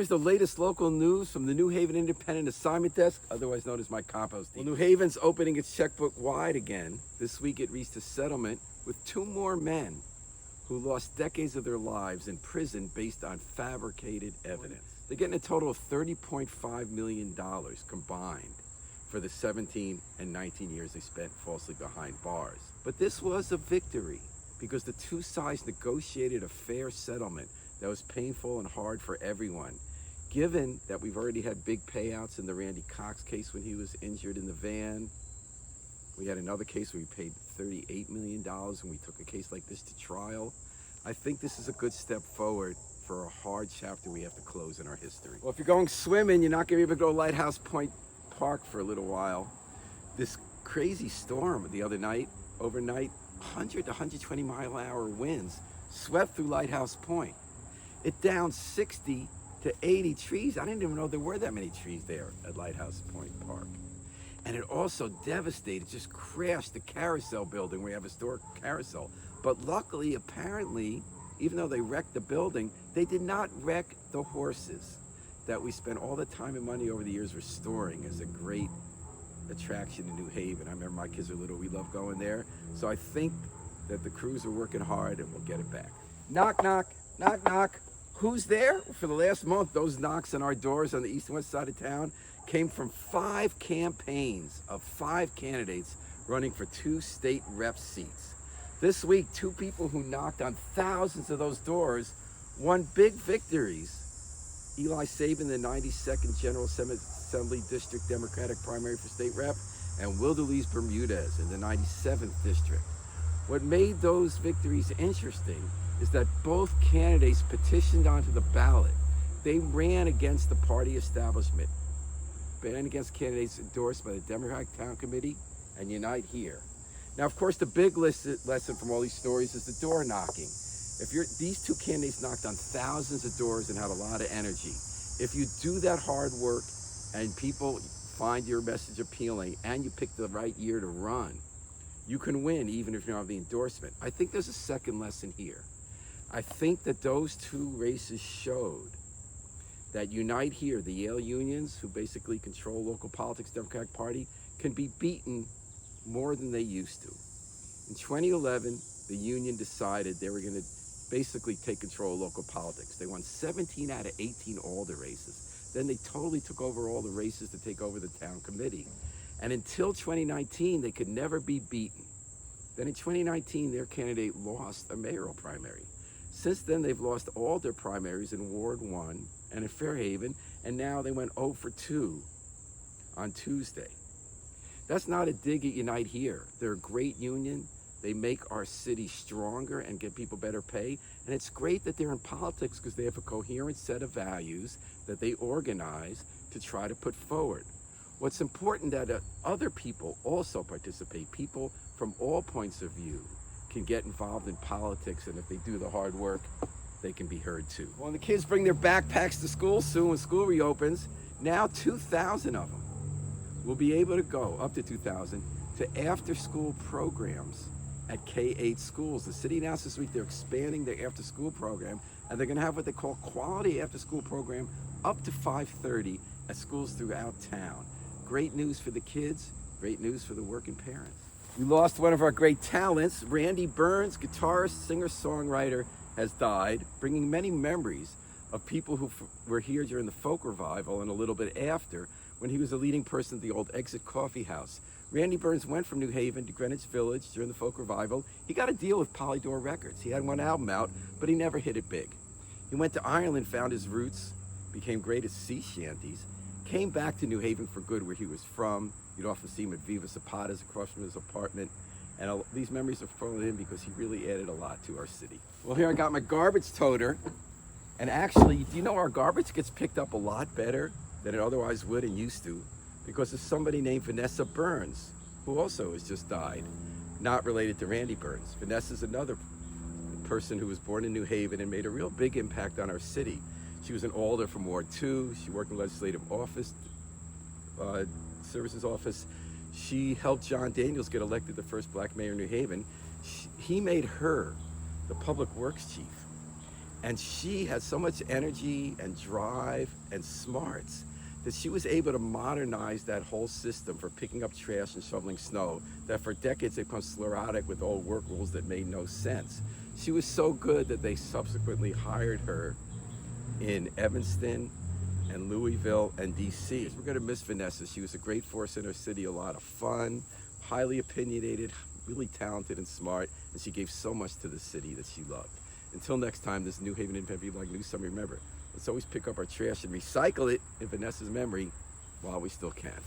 Here's the latest local news from the New Haven Independent Assignment Desk, otherwise known as my Compost Heap. Well, New Haven's opening its checkbook wide again. This week it reached a settlement with two more men who lost decades of their lives in prison based on fabricated evidence. They're getting a total of $30.5 million combined for the 17 and 19 years they spent falsely behind bars. But this was a victory because the two sides negotiated a fair settlement that was painful and hard for everyone. Given that we've already had big payouts in the Randy Cox case when he was injured in the van, we had another case where we paid $38 million when we took a case like this to trial. I think this is a good step forward for a hard chapter we have to close in our history. Well, if you're going swimming, you're not going to be able to go to Lighthouse Point Park for a little while. This crazy storm the other night, overnight, 100 to 120 mile-an-hour winds swept through Lighthouse Point. It downed 60 to 80 trees. I didn't even know there were that many trees there at Lighthouse Point Park. And it also devastated, just crashed the carousel building where you have a historic carousel. But luckily, apparently, even though they wrecked the building, they did not wreck the horses that we spent all the time and money over the years restoring as a great attraction in New Haven. I remember my kids were little, we loved going there. So I think that the crews are working hard and we'll get it back. Knock, knock, knock, knock. Who's there? For the last month, those knocks on our doors on the east and west side of town came from 5 campaigns of 5 candidates running for 2 state rep seats. This week, 2 people who knocked on thousands of those doors won big victories. Eli Sabin, the 92nd General Assembly District Democratic primary for state rep, and Wildelise Bermudez in the 97th district. What made those victories interesting is that both candidates petitioned onto the ballot. They ran against the party establishment, ran against candidates endorsed by the Democratic Town Committee and Unite Here. Now, of course, the big lesson from all these stories is the door knocking. These 2 candidates knocked on thousands of doors and had a lot of energy. If you do that hard work and people find your message appealing and you pick the right year to run, you can win even if you don't have the endorsement. I think there's a second lesson here. I think that those 2 races showed that Unite Here, the Yale unions, who basically control local politics, Democratic Party, can be beaten more than they used to. In 2011, the union decided they were going to basically take control of local politics. They won 17 out of 18 Alder races. Then they totally took over all the races to take over the town committee. And until 2019, they could never be beaten. Then in 2019, their candidate lost a mayoral primary. Since then, they've lost all their primaries in Ward 1 and in Fairhaven, and now they went 0 for 2 on Tuesday. That's not a dig at Unite Here. They're a great union. They make our city stronger and get people better pay. And it's great that they're in politics because they have a coherent set of values that they organize to try to put forward. What's important that other people also participate. People from all points of view can get involved in politics, and if they do the hard work, they can be heard too. When the kids bring their backpacks to school soon, when school reopens, now 2,000 of them will be able to go, up to 2,000, to after-school programs at K-8 schools. The city announced this week they're expanding their after-school program, and they're gonna have what they call quality after-school program up to 5:30 at schools throughout town. Great news for the kids, great news for the working parents. We lost one of our great talents. Randy Burns, guitarist, singer-songwriter, has died, bringing many memories of people who were here during the folk revival and a little bit after, when he was a leading person at the old Exit Coffee House. Randy Burns went from New Haven to Greenwich Village during the folk revival. He got a deal with Polydor Records. He had one album out, but he never hit it big. He went to Ireland, found his roots, became great at sea shanties, came back to New Haven for good, where he was from. You'd often see him at Viva Zapata's across from his apartment. And these memories are from him because he really added a lot to our city. Well, here I got my garbage toter. And actually, do you know our garbage gets picked up a lot better than it otherwise would and used to, because of somebody named Vanessa Burns, who also has just died, not related to Randy Burns. Vanessa's another person who was born in New Haven and made a real big impact on our city. She was an alder from Ward 2. She worked in legislative office, services office. She helped John Daniels get elected the first black mayor in New Haven. He made her the public works chief. And she had so much energy and drive and smarts that she was able to modernize that whole system for picking up trash and shoveling snow that for decades had become sclerotic with old work rules that made no sense. She was so good that they subsequently hired her in Evanston and Louisville and DC. We're gonna miss Vanessa. She was a great force in her city, a lot of fun, highly opinionated, really talented and smart, and she gave so much to the city that she loved. Until next time, this New Haven Independent People Like Newz, remember, let's always pick up our trash and recycle it in Vanessa's memory while we still can.